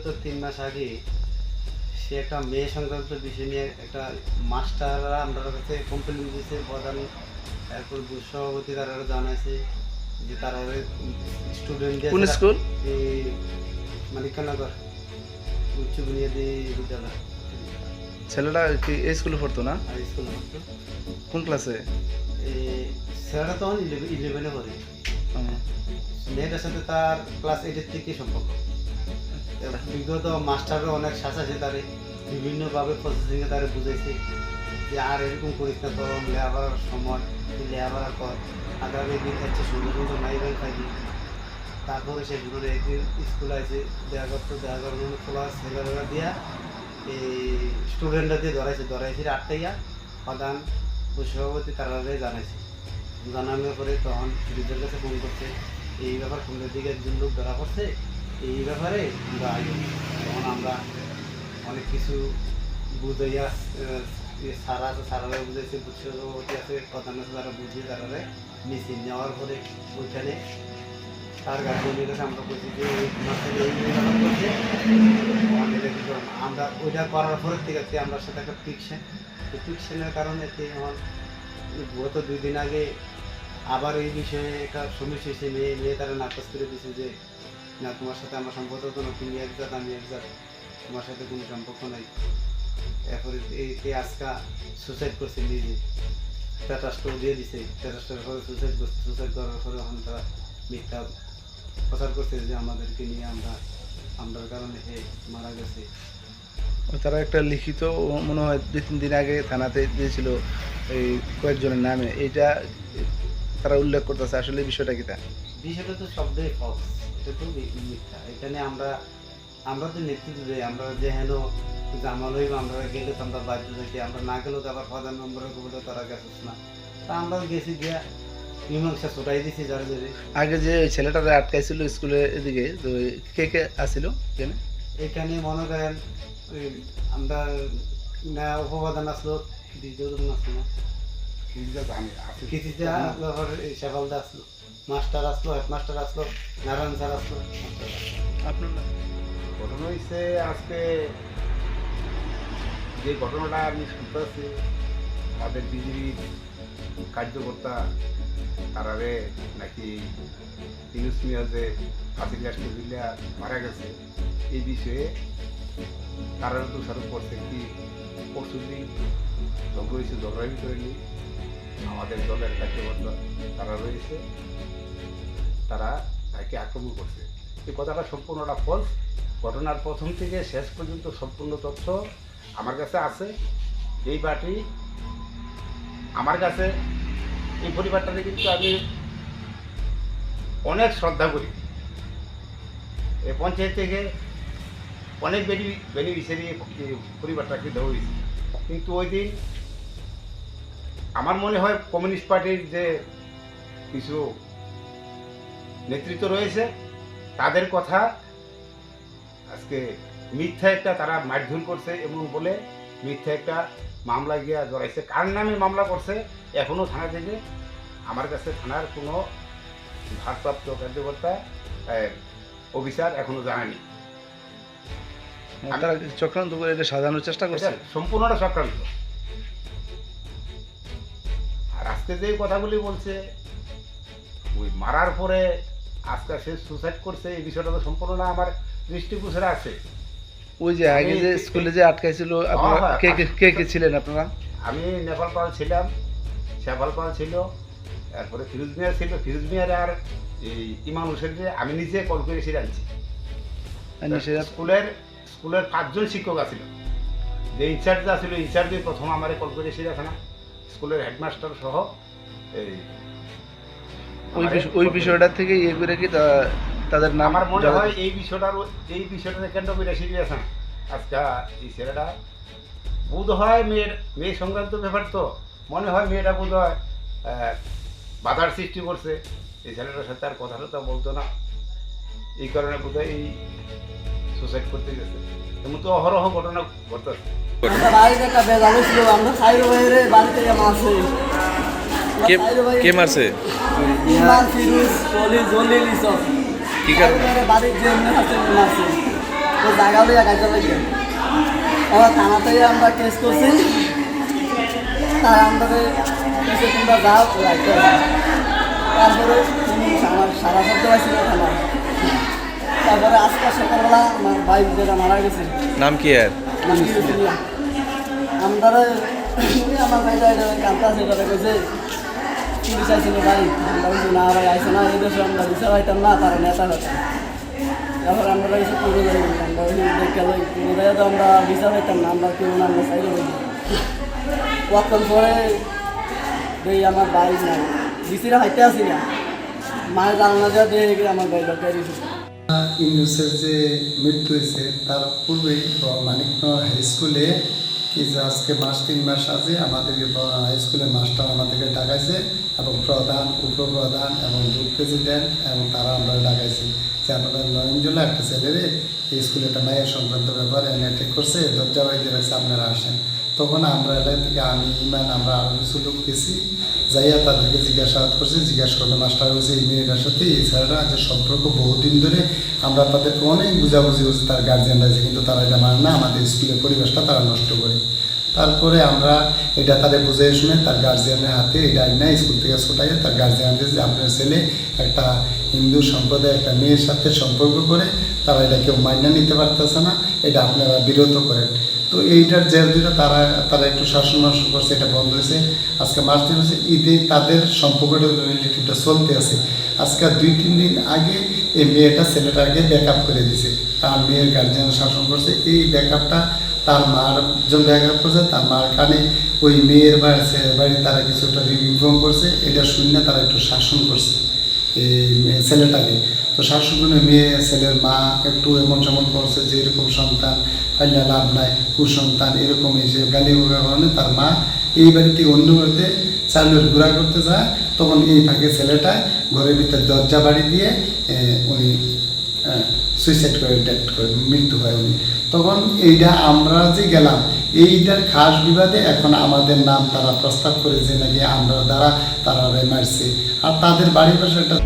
বিগত 3 মাস আগে সে একটা মেয়ে সংক্রান্ত বিষয় নিয়ে একটা মাস্টাররা আমরা কাছে কমপ্লেন দিয়েছে, প্রধান এরপর সভাপতি তারা জানাইছে যে তারা স্টুডেন্টদের কোন স্কুল? এই মানিকনগর উচ্চ বুনিয়াদী বিদ্যালয় ছেলেটা কি এই স্কুলে পড়তো না? আর স্কুল কোন ক্লাসে? এই ছেলেটা তখন 11-এ পড়ে। মেয়েটার সাথে তার ক্লাস 8 থেকে সম্পর্ক। বিগত মাস্টাররা অনেক শাসাছে, তারে বিভিন্নভাবে প্রসেসিংয়ে তারে বুঝাইছে যে আর এরকম করিস না, তোর লেখাপড়ার সময় তুই লেখাপড়া কর, আগামী দিন হচ্ছে সুন্দর সুন্দর মাইবেল খাইবি। তারপরে সেগুলো একদিন স্কুল আছে দেখা করার ক্লাস ছেলেরা দিয়া এই স্টুডেন্টরা দিয়ে ধরাইছে 8টাইয়া প্রধান সভাপতি তারা জানাইছে। জানানোর পরে তখন পুলিশের কাছে ফোন করছে, এই ব্যাপার সন্ধ্যের দিকে একজন লোক ধরা পড়ছে, এই ব্যাপারে আমরা আগে তখন আমরা অনেক কিছু বুঝাইয়া সারা আছে, সারারে বুঝাইছে, সভাপতি আছে, প্রধান আছে, তারা বুঝিয়ে তারারে মিছিল নেওয়ার পরে ওইখানে তার গার্জেনের কাছে আমরা বলছি যে আমরা ওইটা করার পরের থেকে আমরা সাথে একটা ফিকশনের কারণে আমার গত 2 দিন আগে আবার এই বিষয়ে একটা সমস্যা হয়েছে। মেয়ে তারা নাকচ করে দিয়েছে যে না, তোমার সাথে আমার সম্পর্ক তো না, তুমি এক জাত আমি এক জাত, তোমার সাথে কোনো সম্পর্ক নাই। এরপরে এই আজকা সুসাইড করছে নিজে, স্ট্যাটাসটাও দিয়ে দিছে, স্ট্যাটাসটার পরে সুসাইড করার পরে এখন তারা মিথ্যা প্রচার করছে যে আমাদেরকে নিয়ে আমরার কারণে সে মারা গেছে। তারা একটা লিখিত মনে হয় 2-3 দিন আগে থানাতে দিয়েছিল এই কয়েকজনের নামে, এইটা তারা উল্লেখ করতেছে। আসলে বিষয়টা কি? তা বিষয়টা তো শব্দই ফলস, এটা তো মিথ্যা। এখানে আমরা তো নেতৃত্ব দিই, আমরা যে হেন জামাল হইব, আমরা গেলে তো আমরা বাধ্য থাকি, আমরা না গেলেও তো আবার প্রধান নম্বরে বলে তারা গেছিস না, তা আমরা গেছি গিয়া মীমাংসা ছোটাই দিছি যারা যারে। আগে যে ছেলেটারে আটকাইছিল স্কুলের এদিকে, তো কে আসছিল এখানে? এখানে মনে করেন আমরা না উপপ্রধান আসলো, দ্বিতীয় আসলো না, শেফালদা আসলো, মাস্টার আসলো, হেডমাস্টার আসলো, নারায়ণ স্যার আসলো। আপনার নাম? ঘটনা হয়েছে আজকে যে ঘটনাটা আমি শুনতেছি, আমাদের বিজেপির কার্যকর্তা তারারে নাকি ইউনুস মিয়া যে ফাঁসির গাছটি দিলে মারা গেছে, এই বিষয়ে তারা দোষারোপ করছে কি পরশুদিন ঝগড়া হয়েছে, ঝগড়ার ভিতরে নিয়ে আমাদের দলের কার্যকর্তা তারা রয়েছে, তারা তাকে আক্রমণ করছে। এই কথাটা সম্পূর্ণটা ফলস। ঘটনার প্রথম থেকে শেষ পর্যন্ত সম্পূর্ণ তথ্য আমার কাছে আছে। এই পার্টি আমার কাছে, এই পরিবারটাকে কিন্তু আমি অনেক শ্রদ্ধা করি। এই পঞ্চায়েত থেকে অনেক বেনিফিশিয়ারি পরিবারটাকে দেওয়া হয়েছে, কিন্তু ওই দিন আমার মনে হয় কমিউনিস্ট পার্টির যে কিছু নেতৃত্ব রয়েছে তাদের কথা আজকে মিথ্যা একটা তারা মারধর করছে এবং বলে মিথ্যা একটা মামলা গিয়া জড়াইছে। কার নামে মামলা করছে এখনো থানা থেকে আমার কাছে থানার কোনো ভারপ্রাপ্ত কার্যকর্তা অফিসার এখনো জানায়নি। তারা চক্রান্ত করে এটা সাজানোর চেষ্টা করছে, সম্পূর্ণটা চক্রান্ত। আর আজকে যে কথাগুলি বলছে ওই মারার পরে আজকে সে সুসাইড করছে, এই বিষয়টা তো সম্পূর্ণ আমার দৃষ্টিগোচরে আছে। ওই যে আগে যে স্কুলে যে আটকাইছিল, আপনারা কে ছিলেন আপনারা? আমি নেপাল পাল ছিলাম, শেফাল পাল ছিল, তারপরে ফিরোজ মিয়া ছিল, ফিরোজ মিয়ার আর এই ইমাম হোসেনকে আমি নিজে কল করে এসে আনছি। স্কুলের 5 জন শিক্ষক আছিল, যে ইনচার্জ আছিল ইনচার্জে প্রথম আমার কল করে এসে রাখা না, স্কুলের হেডমাস্টার সহ। এই ওই বিষয়টা থেকে ইয়ে করে কি তাদের নাম? আমার মনে হয় এই বিষয়টা কেন্দ্র করে সিরিয়াস না আজকে এই ছেলেটা বোধ হয় মেয়ে সংক্রান্ত ব্যাপার, তো মনে হয় মেয়েটা বোধ হয় বাধার সৃষ্টি করছে, এই ছেলেটার সাথে আর কথাটা তো বলতো না, এই কারণে বোধ হয় এই সুসাইড করতে গেছে। এমন তো অহরহ ঘটনা ঘটতেছে। কে মারছে? কি কারণে? ও জায়গা লইয়া কাজে লাগে আমার থানাতে আমরা কেস করছি তার আমাদের কেসে তোমরা যাও রাখতে তারপরে আমার সারা সপ্তাহ পাইছিল থানা তারপরে আজকে সকালবেলা আমার ভাই যেটা মারা গেছে নাম কি এর? আমরা আমার ভাইটা এটা কান্তা আছে এটা কইছে পুলিশ আইছিল ভাই আমরা বলছি না ভাই আইসে না এই দেশে আমরা বিচার পাইতাম না তারা নেতা হতো তারপরে আমরা এসে পুরো যাই আমরা দেখে পুরো যাই তো আমরা বিচার পাইতাম না আমরা কেউ না আমরা চাইলে বলি কতক্ষণ পরে এই আমার ভাই নাই বিচিরা হাইতে আসি না মায়ের জানা যা দিয়ে আমার ভাই লোক ইউনুসের যে মৃত্যু হয়েছে তার পূর্বেই মানিকনগর হাই স্কুলে কি যে আজকে 3 মাস আগে আমাদের হাই স্কুলের মাস্টার আমাদেরকে ডাকাইছে এবং প্রধান উপপ্রধান এবং গ্রুপ প্রেসিডেন্ট এবং তারা আমরা ডাকাইছি যে আপনারা 9 জুলাই একটা ছেলেরে এই স্কুলে একটা মায়ের সংক্রান্ত ব্যাপারে অ্যাটাক করছে দরজা বাইরে রাখছে আপনারা আসেন তখন আমরা এলাকা থেকে আমি ইমান আমরা আরও কিছু লোক গেছি যাইয়া তাদেরকে জিজ্ঞাসাবাদ করছি জিজ্ঞাসা করলে মাস্টার হয়েছে এই মেয়েটার সাথে এই ছেলেটা যে সম্পর্ক বহুদিন ধরে আমরা তাদেরকে অনেক বুঝাবুঝি করছি তার গার্জিয়ানরা আছে কিন্তু তারা এটা মানে না আমাদের স্কুলের পরিবেশটা তারা নষ্ট করে তারপরে আমরা এটা তাদের বুঝে শুনে তার গার্জিয়ানের হাতে এটা না স্কুল থেকে ছোটাইয়া তার গার্জিয়ানদের যে আপনার ছেলে একটা হিন্দু সম্প্রদায় একটা মেয়ের সাথে সম্পর্ক করে তারা এটা কেউ মাইনা নিতে পারতেছে না এটা আপনারা বিরত করেন তো এইটার যেহেতু তারা একটু শাসন করছে এটা বন্ধ হয়েছে আজকে মাস দিন হচ্ছে ঈদে তাদের সম্পর্কটা রিলেটিভটা চলতে আছে আজকে 2-3 দিন আগে এই মেয়েটা ছেলেটাকে ব্যাকআপ করে দিছে তার মেয়ের গার্জিয়ান শাসন করছে এই ব্যাকআপটা তার মার জন্য ব্যাকআপ করছে তার মার কানে ওই মেয়ের বাড়ি তারা কিছুটা ইনফর্ম করছে এটা শুনে তারা একটু শাসন করছে এই ছেলেটাকে তো শাসন করে মেয়ে ছেলের মা একটু এমন যেমন করছে যে এরকম সন্তান পাইলে লাভ নাই কুসন্তান এরকম এসে গালি কারণে তার মা এই বাড়িতে অন্য বাড়িতে চালুর ঘোরা করতে যায় তখন এই ফাঁকে ছেলেটা ঘরের ভিতরে দরজা বাড়ি দিয়ে উনি সুইসাইড করে ডেথ করে মৃত্যু হয় উনি তখন এইটা আমরা যে গেলাম এইটার খাস বিবাদে এখন আমাদের নাম তারা প্রস্তাব করে যে নাকি আমরা দ্বারা তারা মারছে আর তাদের বাড়ির পাশে একটা